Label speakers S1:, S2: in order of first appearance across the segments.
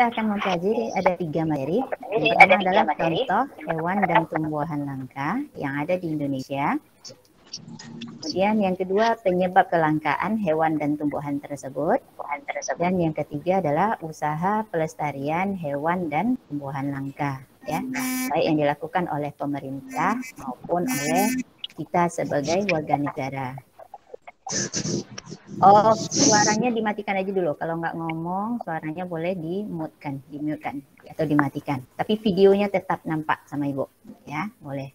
S1: kita akan mempelajari ada 3 materi. Yang pertama adalah contoh hewan dan tumbuhan langka yang ada di Indonesia. Kemudian yang kedua penyebab kelangkaan hewan dan tumbuhan tersebut. Dan yang ketiga adalah usaha pelestarian hewan dan tumbuhan langka, ya, baik yang dilakukan oleh pemerintah maupun oleh kita sebagai warga negara. Oh, suaranya dimatikan aja dulu. Kalau nggak ngomong, suaranya boleh di-mute-kan, atau dimatikan. Tapi videonya tetap nampak sama Ibu, ya, boleh.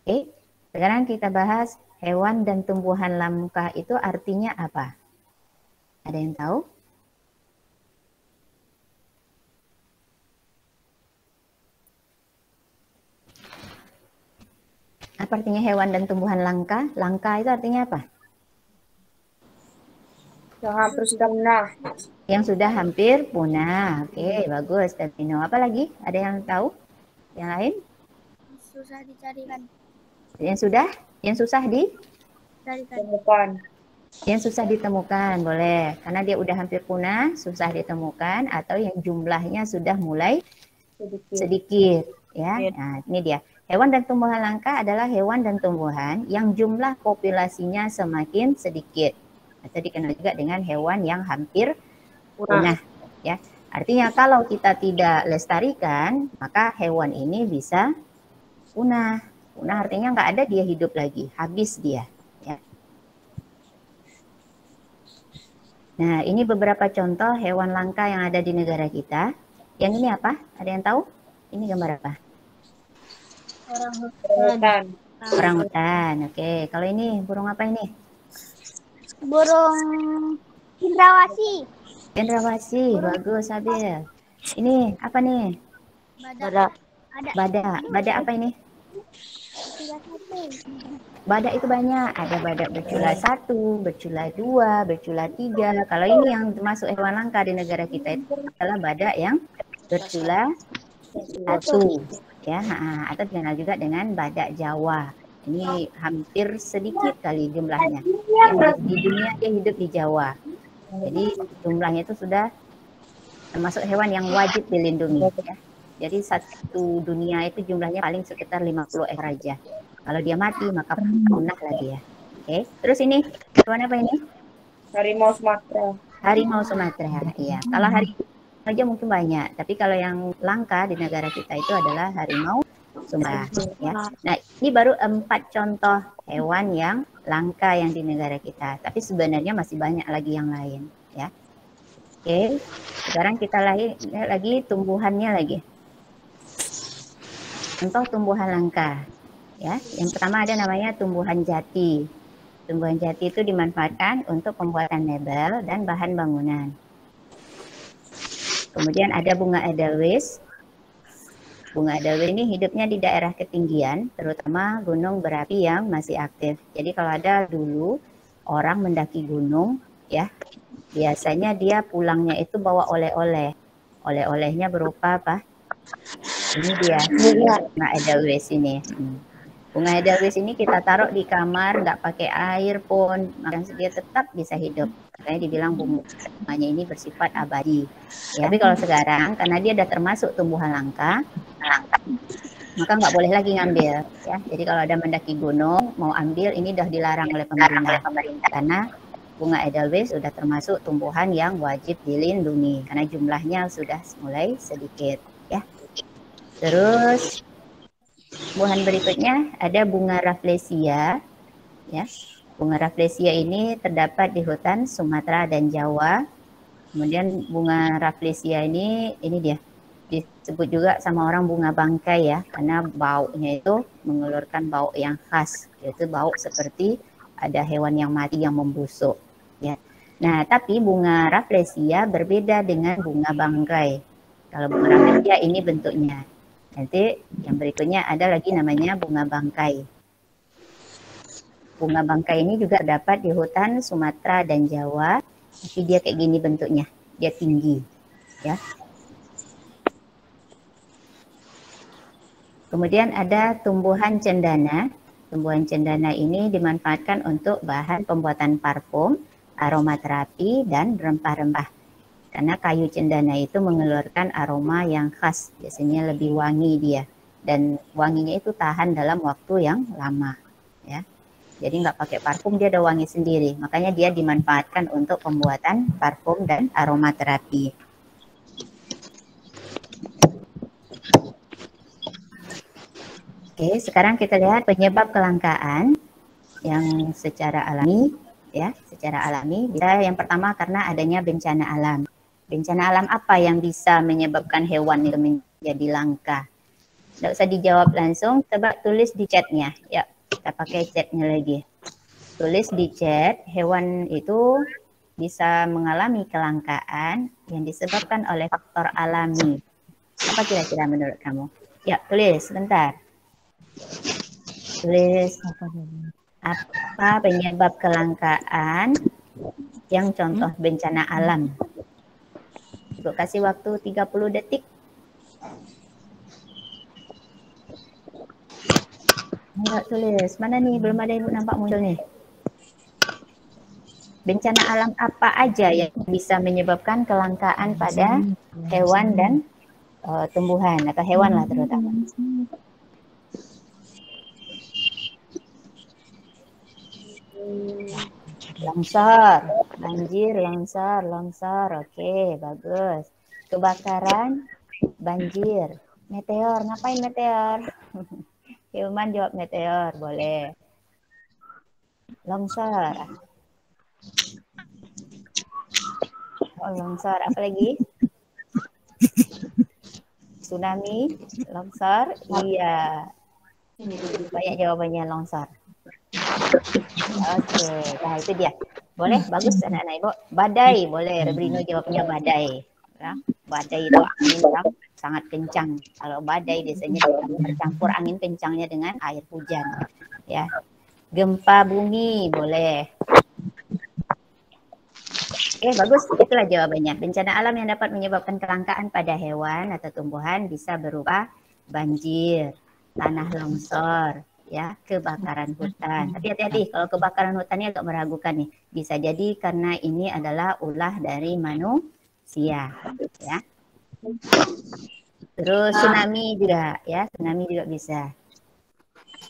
S1: Oke, sekarang kita bahas hewan dan tumbuhan langka itu artinya apa? Ada yang tahu? Apa artinya hewan dan tumbuhan langka? Langka itu artinya apa?
S2: Yang hampir sudah punah.
S1: Yang sudah hampir punah. Oke, bagus, Tevino. Apa lagi? Ada yang tahu? Yang lain?
S3: Susah dicarikan.
S1: Yang susah
S2: Ditemukan.
S1: yang susah ditemukan, boleh. Karena dia udah hampir punah, susah ditemukan, atau yang jumlahnya sudah mulai sedikit. Ya, nah, ini dia. Hewan dan tumbuhan langka adalah hewan dan tumbuhan yang jumlah populasinya semakin sedikit. Atau dikenal juga dengan hewan yang hampir punah. Ya, artinya kalau kita tidak lestarikan, maka hewan ini bisa punah. Punah artinya nggak ada dia hidup lagi, habis dia. Ya. Nah, ini beberapa contoh hewan langka yang ada di negara kita. Yang ini apa? Ada yang tahu? Ini gambar apa?
S2: Orangutan.
S1: Orangutan. Oke, kalau ini burung apa ini?
S3: Burung cendrawasih.
S1: Cendrawasih, bagus Abil. Ini apa nih?
S3: Badak.
S1: Badak apa ini? Badak itu banyak. Ada badak bercula 1, bercula 2, bercula 3. Kalau ini yang termasuk hewan langka di negara kita itu adalah badak yang bercula 1. Ya, atau dikenal juga dengan badak Jawa. Ini hampir sedikit kali jumlahnya. Di dunia dia hidup di Jawa. Jadi jumlahnya itu sudah termasuk hewan yang wajib dilindungi. Ya. Jadi satu dunia itu jumlahnya paling sekitar 50 ekor aja. Kalau dia mati maka punah lah dia. Oke. Terus ini hewan apa ini?
S2: Harimau Sumatera.
S1: Harimau Sumatera. Iya. Kalau harimau aja mungkin banyak, tapi kalau yang langka di negara kita itu adalah harimau Sumatera. Ya. Nah, ini baru 4 contoh hewan yang langka yang di negara kita. Tapi sebenarnya masih banyak lagi yang lain. Ya. Oke. Sekarang kita lihat lagi tumbuhannya lagi. Contoh tumbuhan langka. Ya. Yang pertama ada namanya tumbuhan jati. Tumbuhan jati itu dimanfaatkan untuk pembuatan mebel dan bahan bangunan. Kemudian ada bunga edelweiss. Bunga edelweiss ini hidupnya di daerah ketinggian, terutama gunung berapi yang masih aktif. Jadi kalau ada dulu orang mendaki gunung, ya biasanya dia pulangnya itu bawa oleh-oleh. Oleh-olehnya berupa apa? Ini dia bunga edelweiss ini. Bunga edelweiss ini kita taruh di kamar, nggak pakai air pun, maka dia tetap bisa hidup. Makanya dibilang bunganya ini bersifat abadi. Ya. Tapi kalau sekarang, karena dia udah termasuk tumbuhan langka, maka nggak boleh lagi ngambil. Ya. Jadi kalau ada mendaki gunung, mau ambil, ini udah dilarang oleh pemerintah. Karena bunga edelweiss sudah termasuk tumbuhan yang wajib dilindungi. Karena jumlahnya sudah mulai sedikit. Ya. Terus, tumbuhan berikutnya ada bunga rafflesia. Ya. Bunga rafflesia ini terdapat di hutan Sumatera dan Jawa. Kemudian bunga rafflesia ini dia disebut juga sama orang bunga bangkai ya, karena baunya itu mengeluarkan bau yang khas, yaitu bau seperti ada hewan yang mati yang membusuk. Ya. Nah, tapi bunga rafflesia berbeda dengan bunga bangkai. Kalau bunga rafflesia ini bentuknya. Nanti yang berikutnya ada lagi namanya bunga bangkai. Bunga bangkai ini juga dapat di hutan Sumatera dan Jawa, tapi dia kayak gini bentuknya, dia tinggi, ya. Kemudian ada tumbuhan cendana. Tumbuhan cendana ini dimanfaatkan untuk bahan pembuatan parfum, aromaterapi, dan rempah-rempah. Karena kayu cendana itu mengeluarkan aroma yang khas, biasanya lebih wangi dia. Dan wanginya itu tahan dalam waktu yang lama. Ya. Jadi nggak pakai parfum, dia ada wangi sendiri. Makanya dia dimanfaatkan untuk pembuatan parfum dan aromaterapi. Oke, sekarang kita lihat penyebab kelangkaan yang secara alami. Ya, secara alami. Bisa yang pertama karena adanya bencana alam. Bencana alam apa yang bisa menyebabkan hewan itu menjadi langka? Tidak usah dijawab langsung, coba tulis di chatnya. Ya, kita pakai chatnya lagi. Tulis di chat, hewan itu bisa mengalami kelangkaan yang disebabkan oleh faktor alami. Apa kira-kira menurut kamu? Ya, tulis sebentar. Tulis apa penyebab kelangkaan yang contoh bencana alam. Ibu kasih waktu 30 detik. Enggak tulis. Mana nih? Belum ada ibu nampak muncul nih. Bencana alam apa aja yang bisa menyebabkan kelangkaan pada hewan dan tumbuhan atau hewan lah terutama. Longsor, banjir, longsor. Oke, bagus. Kebakaran, banjir. Meteor, ngapain meteor? Hilman jawab meteor, boleh. Longsor. Oh, longsor. Apa lagi? Tsunami, longsor. Iya. Banyak jawabannya longsor. Oke, nah itu dia. Boleh, bagus anak-anak ibu. Badai, boleh. Rebrino jawabnya badai. Ya, badai itu angin yang sangat kencang. Kalau badai biasanya bercampur angin kencangnya dengan air hujan. Ya, gempa bumi, boleh. Oke, bagus. Itulah jawabannya. Bencana alam yang dapat menyebabkan kelangkaan pada hewan atau tumbuhan bisa berupa banjir, tanah longsor, ya, kebakaran hutan. Tapi hati-hati, kalau kebakaran hutannya agak meragukan nih. Bisa jadi karena ini adalah ulah dari manusia, ya. Terus tsunami juga, ya, tsunami juga bisa.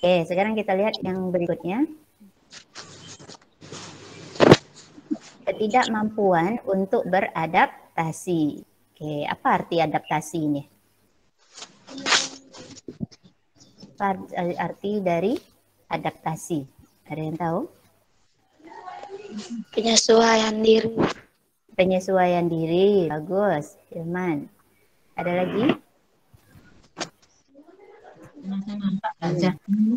S1: Oke, sekarang kita lihat yang berikutnya. Ketidakmampuan untuk beradaptasi. Oke, apa arti adaptasi ini? Arti dari adaptasi. Ada yang tahu?
S3: Penyesuaian diri.
S1: Penyesuaian diri. Bagus, Hilman. Ada lagi?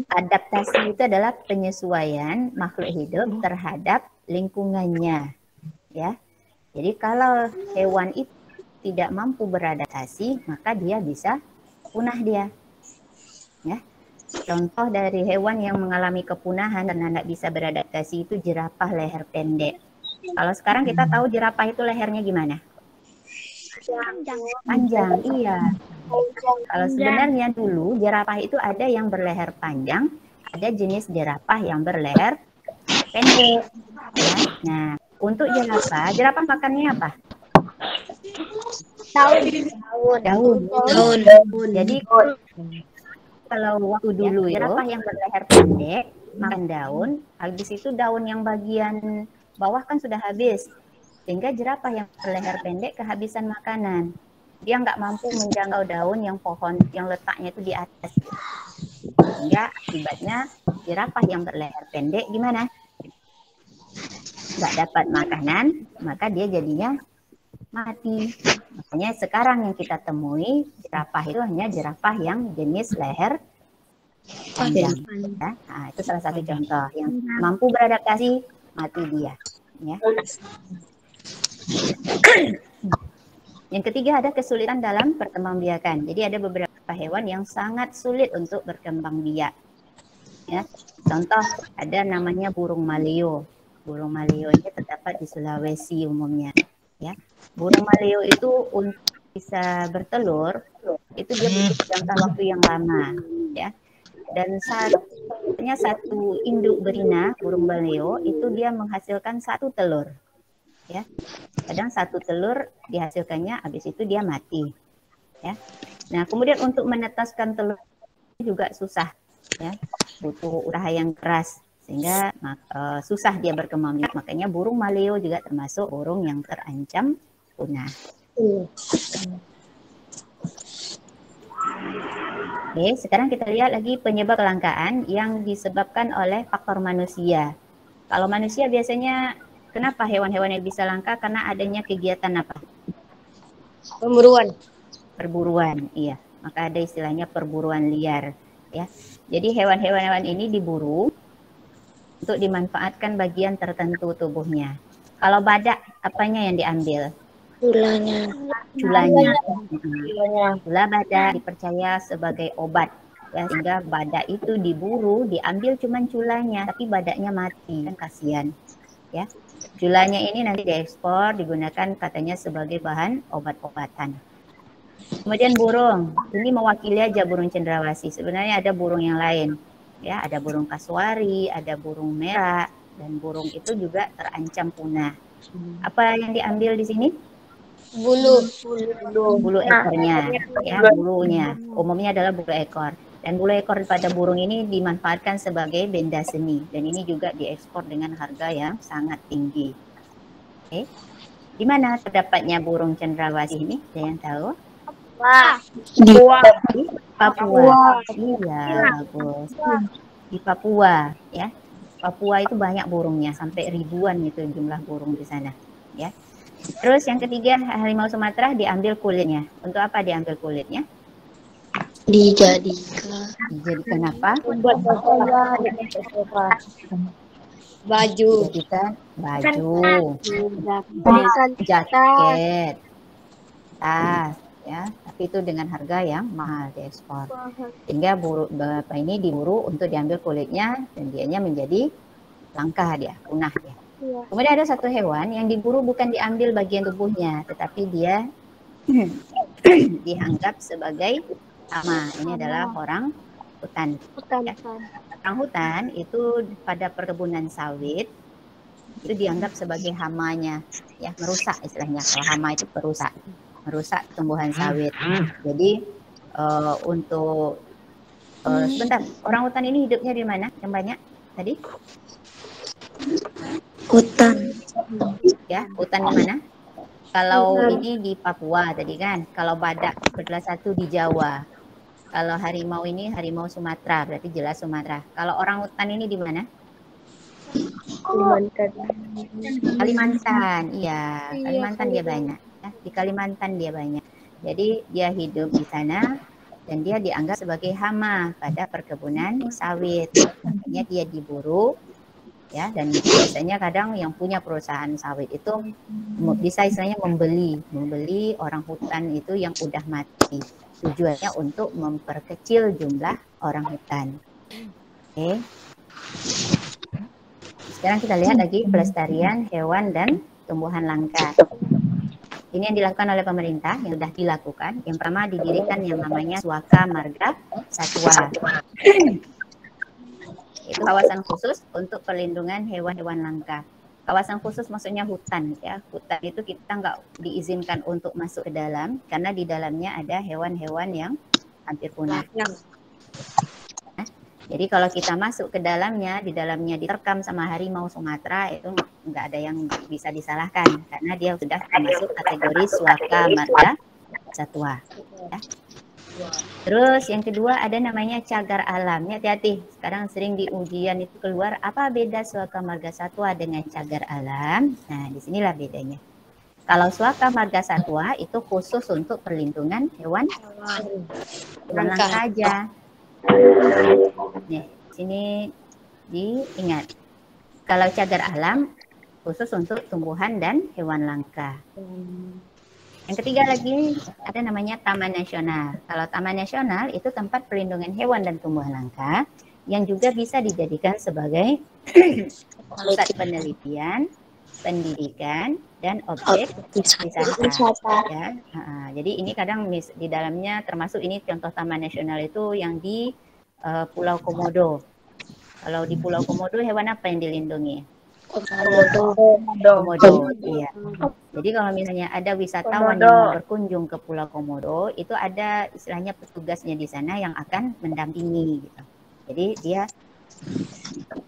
S1: Adaptasi itu adalah penyesuaian makhluk hidup terhadap lingkungannya. Ya. Jadi kalau hewan itu tidak mampu beradaptasi, maka dia bisa punah dia. Ya. Contoh dari hewan yang mengalami kepunahan karena tidak bisa beradaptasi itu jerapah leher pendek. Kalau sekarang kita tahu jerapah itu lehernya gimana? Panjang, iya. Kalau sebenarnya dulu jerapah itu ada yang berleher panjang, ada jenis jerapah yang berleher pendek. Ya. Nah, untuk jerapah makannya apa? Daun. Jadi kalau waktu dulu jerapah yang berleher pendek makan daun, habis itu daun yang bagian bawah kan sudah habis, sehingga jerapah yang berleher pendek kehabisan makanan. Dia nggak mampu menjangkau daun yang pohon yang letaknya itu di atas. Sehingga akibatnya jerapah yang berleher pendek gimana? Nggak dapat makanan, maka dia jadinya mati. Makanya sekarang yang kita temui jerapah itu hanya jerapah yang jenis leher panjang. Ya. Nah, itu salah satu contoh yang mampu beradaptasi, mati dia. Ya. Yang ketiga ada kesulitan dalam perkembangbiakan. Jadi ada beberapa hewan yang sangat sulit untuk berkembang biak. Ya. Contoh ada namanya burung maleo. Burung maleo ini terdapat di Sulawesi umumnya. Ya. Burung maleo itu untuk bisa bertelur itu dia butuh jangka waktu yang lama. Ya. Dan satu induk berina burung maleo itu dia menghasilkan 1 telur. ya. Kadang satu telur dihasilkannya, habis itu dia mati, ya. Nah, kemudian untuk menetaskan telur juga susah, ya, butuh usaha yang keras sehingga susah dia berkembang biak. Makanya burung maleo juga termasuk burung yang terancam punah. Oke, sekarang kita lihat lagi penyebab kelangkaan yang disebabkan oleh faktor manusia. Kalau manusia biasanya kenapa hewan-hewan yang bisa langka? Karena adanya kegiatan apa?
S2: Pemburuan.
S1: Perburuan, iya. Maka ada istilahnya perburuan liar, ya. Jadi hewan-hewan ini diburu untuk dimanfaatkan bagian tertentu tubuhnya. Kalau badak, apanya yang diambil?
S3: Culanya.
S1: Culanya. Cula badak dipercaya sebagai obat, ya, sehingga badak itu diburu, diambil cuman culanya, tapi badaknya mati, kan kasihan, ya. Culanya ini nanti diekspor, digunakan katanya sebagai bahan obat-obatan. Kemudian burung, ini mewakili aja burung cendrawasih. Sebenarnya ada burung yang lain, ya, ada burung kasuari, ada burung merah, dan burung itu juga terancam punah. Apa yang diambil di sini? Bulu ekornya, ya, bulunya. Umumnya adalah bulu ekor. Dan bulu ekor pada burung ini dimanfaatkan sebagai benda seni. Dan ini juga diekspor dengan harga yang sangat tinggi. Oke. Di mana terdapatnya burung cendrawasih ini? Ada yang tahu? Di Papua. Iya, bagus. Di Papua, ya. Papua itu banyak burungnya, sampai ribuan itu jumlah burung di sana, ya. Terus yang ketiga, harimau Sumatera diambil kulitnya. Untuk apa diambil kulitnya? Dijadikan apa?
S2: Baju.
S1: Dijadikan baju, jaket, tas, ya. Tapi itu dengan harga yang mahal diekspor. Sehingga bapak ini diburu untuk diambil kulitnya dan dianya menjadi langka dia, punah dia. Kemudian ada satu hewan yang diburu bukan diambil bagian tubuhnya, tetapi dia dianggap sebagai hama. Ini adalah orang hutan. Ya. Orang hutan itu pada perkebunan sawit itu dianggap sebagai hamanya, ya, merusak istilahnya. Kalau hama itu merusak tumbuhan sawit. Jadi untuk sebentar, orang hutan ini hidupnya di mana? Yang banyak tadi?
S3: Hutan.
S1: Ya, hutan di mana? Kalau ini di Papua tadi kan. Kalau badak adalah satu di Jawa. Kalau harimau ini harimau Sumatera, berarti jelas Sumatera. Kalau orang hutan ini di mana? Kalimantan, iya. Kalimantan dia banyak. Ya, di Kalimantan dia banyak. Jadi dia hidup di sana dan dia dianggap sebagai hama pada perkebunan sawit. Makanya dia diburu. Ya, dan biasanya kadang yang punya perusahaan sawit itu bisa istilahnya membeli orang hutan itu yang udah mati. Tujuannya untuk memperkecil jumlah orang hutan. Oke. Sekarang kita lihat lagi pelestarian hewan dan tumbuhan langka. Ini yang dilakukan oleh pemerintah, yang sudah dilakukan. Yang pertama didirikan yang namanya Suaka Marga Satwa. Itu kawasan khusus untuk perlindungan hewan-hewan langka. Kawasan khusus maksudnya hutan, ya. Hutan itu kita nggak diizinkan untuk masuk ke dalam karena di dalamnya ada hewan-hewan yang hampir punah. Nah, jadi kalau kita masuk ke dalamnya, di dalamnya diterkam sama harimau Sumatera, itu nggak ada yang bisa disalahkan karena dia sudah termasuk kategori Suaka Marga Satwa. Ya. Terus yang kedua ada namanya cagar alam. Hati-hati, sekarang sering di ujian itu keluar apa beda Suaka Marga Satwa dengan cagar alam. Nah, disinilah bedanya. Kalau Suaka Marga Satwa itu khusus untuk perlindungan hewan langka aja. Nih, sini diingat. Kalau cagar alam khusus untuk tumbuhan dan hewan langka. Yang ketiga lagi ada namanya Taman Nasional. Kalau Taman Nasional itu tempat perlindungan hewan dan tumbuhan langka yang juga bisa dijadikan sebagai pusat penelitian, pendidikan, dan objek wisata. Ya. Jadi ini kadang di dalamnya termasuk ini contoh Taman Nasional itu yang di Pulau Komodo. Kalau di Pulau Komodo hewan apa yang dilindungi?
S3: Komodo.
S1: Komodo. Iya. Jadi kalau misalnya ada wisatawan yang mau berkunjung ke Pulau Komodo, itu ada istilahnya petugasnya di sana yang akan mendampingi gitu. Jadi dia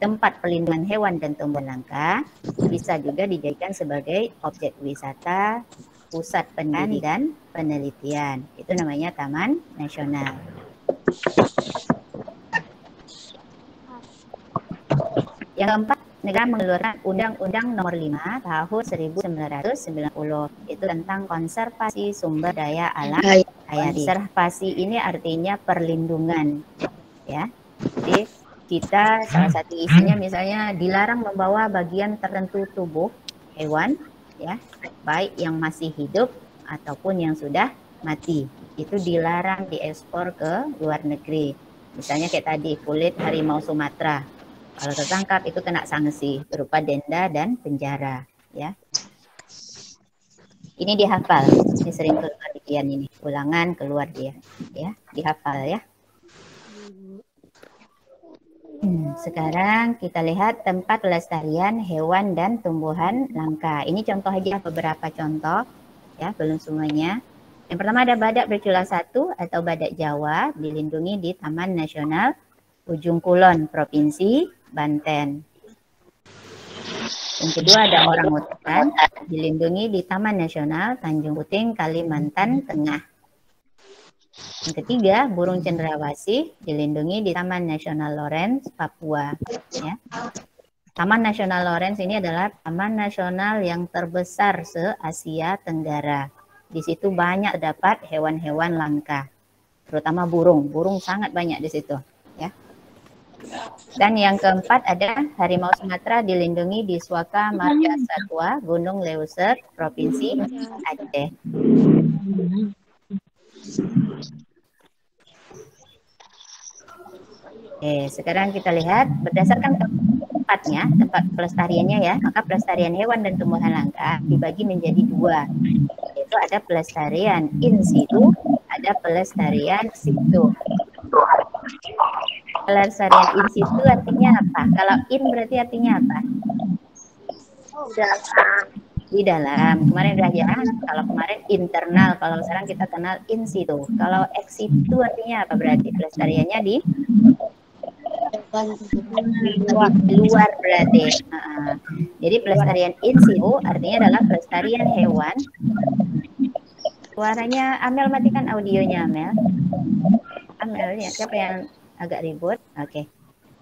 S1: tempat pelindungan hewan dan tumbuhan langka, bisa juga dijadikan sebagai objek wisata, pusat pendidikan dan penelitian. Itu namanya Taman Nasional. Yang keempat, negara mengeluarkan Undang-Undang Nomor 5 Tahun 1990. Itu tentang konservasi sumber daya alam hayati. Konservasi ini artinya perlindungan, ya. Jadi kita salah satu isinya misalnya dilarang membawa bagian tertentu tubuh hewan, ya, baik yang masih hidup ataupun yang sudah mati. Itu dilarang diekspor ke luar negeri. Misalnya kayak tadi kulit harimau Sumatera. Kalau tertangkap itu kena sanksi berupa denda dan penjara, ya. Ini dihafal. Ini sering keluar ujian ini, ulangan keluar dia, ya, dihafal ya. Sekarang kita lihat tempat pelestarian hewan dan tumbuhan langka. Ini contoh aja beberapa contoh, ya, belum semuanya. Yang pertama ada badak bercula 1 atau badak Jawa dilindungi di Taman Nasional Ujung Kulon, Provinsi Banten. Yang kedua ada orangutan dilindungi di Taman Nasional Tanjung Puting, Kalimantan Tengah. Yang ketiga, burung cendrawasih dilindungi di Taman Nasional Lawrence, Papua. Ya. Taman Nasional Lawrence ini adalah taman nasional yang terbesar se-Asia Tenggara. Di situ banyak terdapat hewan-hewan langka, terutama burung. Burung sangat banyak di situ. Ya. Dan yang keempat ada harimau Sumatera dilindungi di Suaka Marga Satwa Gunung Leuser, Provinsi Aceh. Oke, sekarang kita lihat berdasarkan tempatnya, tempat pelestariannya ya, maka pelestarian hewan dan tumbuhan langka dibagi menjadi 2. Yaitu ada pelestarian in situ, ada pelestarian situ. Pelestarian in situ artinya apa? Kalau in berarti artinya apa? Di dalam. Kemarin udah ya, kalau kemarin internal, kalau sekarang kita kenal in situ. Kalau ex situ artinya apa berarti? Pelestariannya di luar berarti. Jadi pelestarian in situ artinya adalah pelestarian hewan. Suaranya Amel, matikan audionya Amel. Amel ya, siapa yang agak ribut? Oke.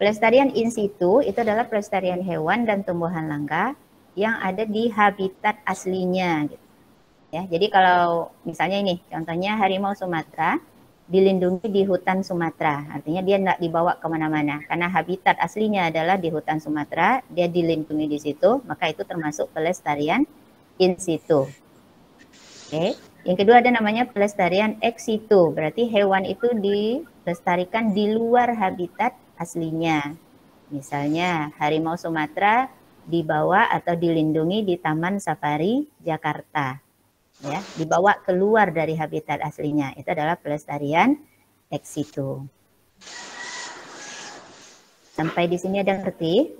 S1: Pelestarian in situ itu adalah pelestarian hewan dan tumbuhan langka yang ada di habitat aslinya. Gitu. Ya, jadi kalau misalnya ini, contohnya harimau Sumatera dilindungi di hutan Sumatera, artinya dia tidak dibawa kemana-mana karena habitat aslinya adalah di hutan Sumatera, dia dilindungi di situ, maka itu termasuk pelestarian in situ. Oke. Yang kedua ada namanya pelestarian ex situ, berarti hewan itu dilestarikan di luar habitat aslinya. Misalnya harimau Sumatera dibawa atau dilindungi di Taman Safari Jakarta. Ya, dibawa keluar dari habitat aslinya. Itu adalah pelestarian ex situ. Sampai di sini ada ngerti?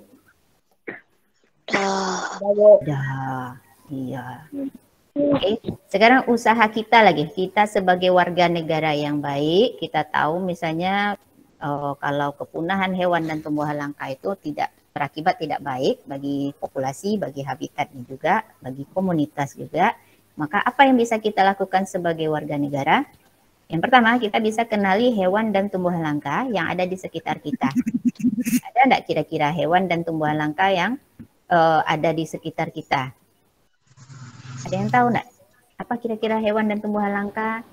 S1: Dah. Iya. Oke, sekarang usaha kita lagi. Kita sebagai warga negara yang baik, kita tahu misalnya kalau kepunahan hewan dan tumbuhan langka itu berakibat tidak baik bagi populasi, bagi habitatnya juga, bagi komunitas juga. Maka apa yang bisa kita lakukan sebagai warga negara? Yang pertama, kita bisa kenali hewan dan tumbuhan langka yang ada di sekitar kita. Ada enggak kira-kira hewan dan tumbuhan langka yang ada di sekitar kita? Ada yang tahu enggak? Apa kira-kira hewan dan tumbuhan langka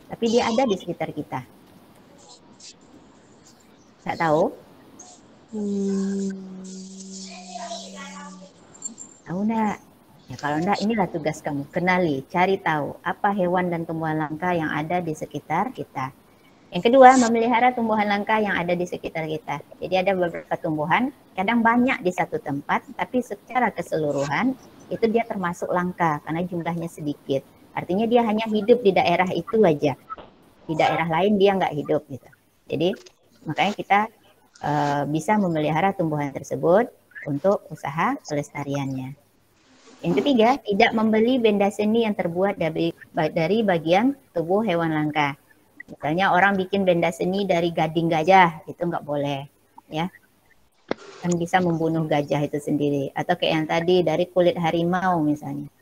S1: tapi dia ada di sekitar kita? Enggak tahu? Tahu enggak? Ya kalau enggak, inilah tugas kamu. Kenali, cari tahu apa hewan dan tumbuhan langka yang ada di sekitar kita. Yang kedua, memelihara tumbuhan langka yang ada di sekitar kita. Jadi ada beberapa tumbuhan, kadang banyak di satu tempat, tapi secara keseluruhan itu dia termasuk langka karena jumlahnya sedikit. Artinya dia hanya hidup di daerah itu aja. Di daerah lain dia nggak hidup gitu. Jadi makanya kita bisa memelihara tumbuhan tersebut. untuk usaha pelestariannya. Yang ketiga, tidak membeli benda seni yang terbuat dari bagian tubuh hewan langka. Misalnya orang bikin benda seni dari gading gajah, itu nggak boleh, ya. Kan bisa membunuh gajah itu sendiri. Atau kayak yang tadi dari kulit harimau misalnya.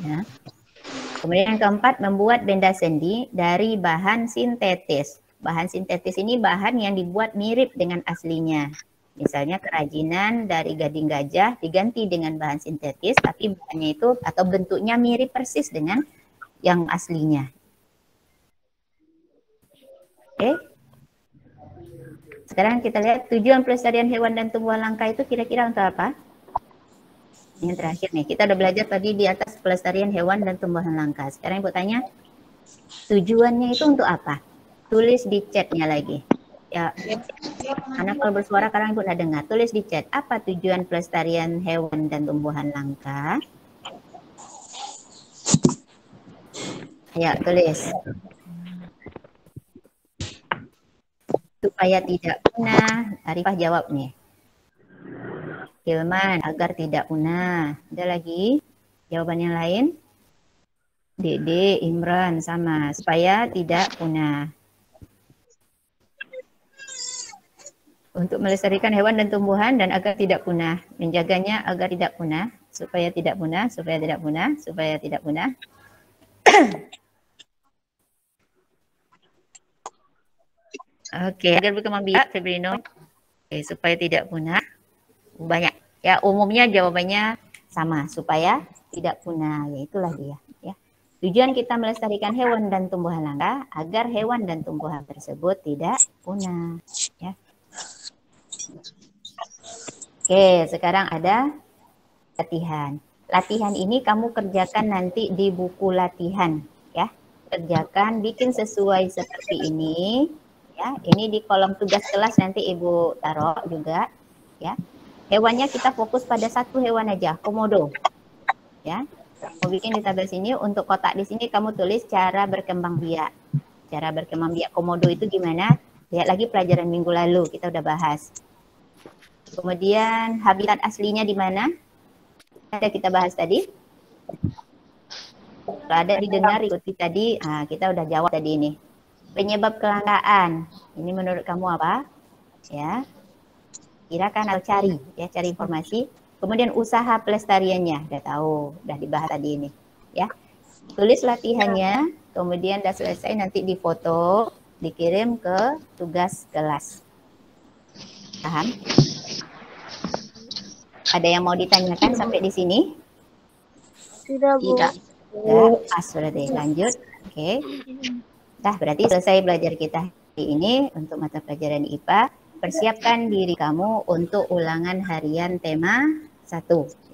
S1: Ya. Kemudian yang keempat, membuat benda seni dari bahan sintetis. Bahan sintetis ini bahan yang dibuat mirip dengan aslinya. Misalnya kerajinan dari gading gajah diganti dengan bahan sintetis, tapi bahannya itu atau bentuknya mirip persis dengan yang aslinya. Oke. Sekarang kita lihat tujuan pelestarian hewan dan tumbuhan langka itu kira-kira untuk apa? Yang terakhir nih, kita udah belajar tadi di atas pelestarian hewan dan tumbuhan langka. Sekarang Ibu tanya, tujuannya itu untuk apa? Tulis di chatnya lagi. Ya, karena kalau bersuara kadang Ibu nggak dengar. Tulis di chat, apa tujuan pelestarian hewan dan tumbuhan langka? Ya, tulis. Supaya tidak punah. Arifah jawab nih. Hilman, agar tidak punah. Ada lagi jawaban yang lain? Dede, Imran, sama. Supaya tidak punah. Untuk melestarikan hewan dan tumbuhan dan agar tidak punah. Menjaganya agar tidak punah. Supaya tidak punah, supaya tidak punah, supaya tidak punah. Oke, agar berkembang biak, Febrino. Oke, supaya tidak punah. Banyak. Ya, umumnya jawabannya sama, supaya tidak punah. Ya, itulah dia. Ya. Tujuan kita melestarikan hewan dan tumbuhan langka agar hewan dan tumbuhan tersebut tidak punah. Ya. Oke, sekarang ada latihan. Latihan ini kamu kerjakan nanti di buku latihan. Ya, kerjakan, bikin sesuai seperti ini. Ya, ini di kolom tugas kelas nanti Ibu taruh juga. Ya. Hewannya kita fokus pada satu hewan aja, komodo. Ya, mau bikin di tabel sini, untuk kotak di sini kamu tulis cara berkembang biak. Cara berkembang biak komodo itu gimana? Lihat lagi pelajaran minggu lalu, kita udah bahas. Kemudian habitat aslinya di mana? Ada kita bahas tadi. Kalau ada didengar ikuti tadi, kita udah jawab tadi ini. Penyebab kelangkaan, ini menurut kamu apa? Ya. Kirakan atau cari, ya, cari informasi. Kemudian usaha pelestariannya, udah tahu, udah dibahas tadi ini, ya. Tulis latihannya, kemudian udah selesai nanti difoto, dikirim ke tugas kelas. Paham? Ada yang mau ditanyakan sampai di sini?
S2: Tidak, Bu.
S3: Tidak.
S1: Ya, berarti lanjut. Oke. Nah, berarti selesai belajar kita hari ini untuk mata pelajaran IPA. Persiapkan diri kamu untuk ulangan harian tema 1.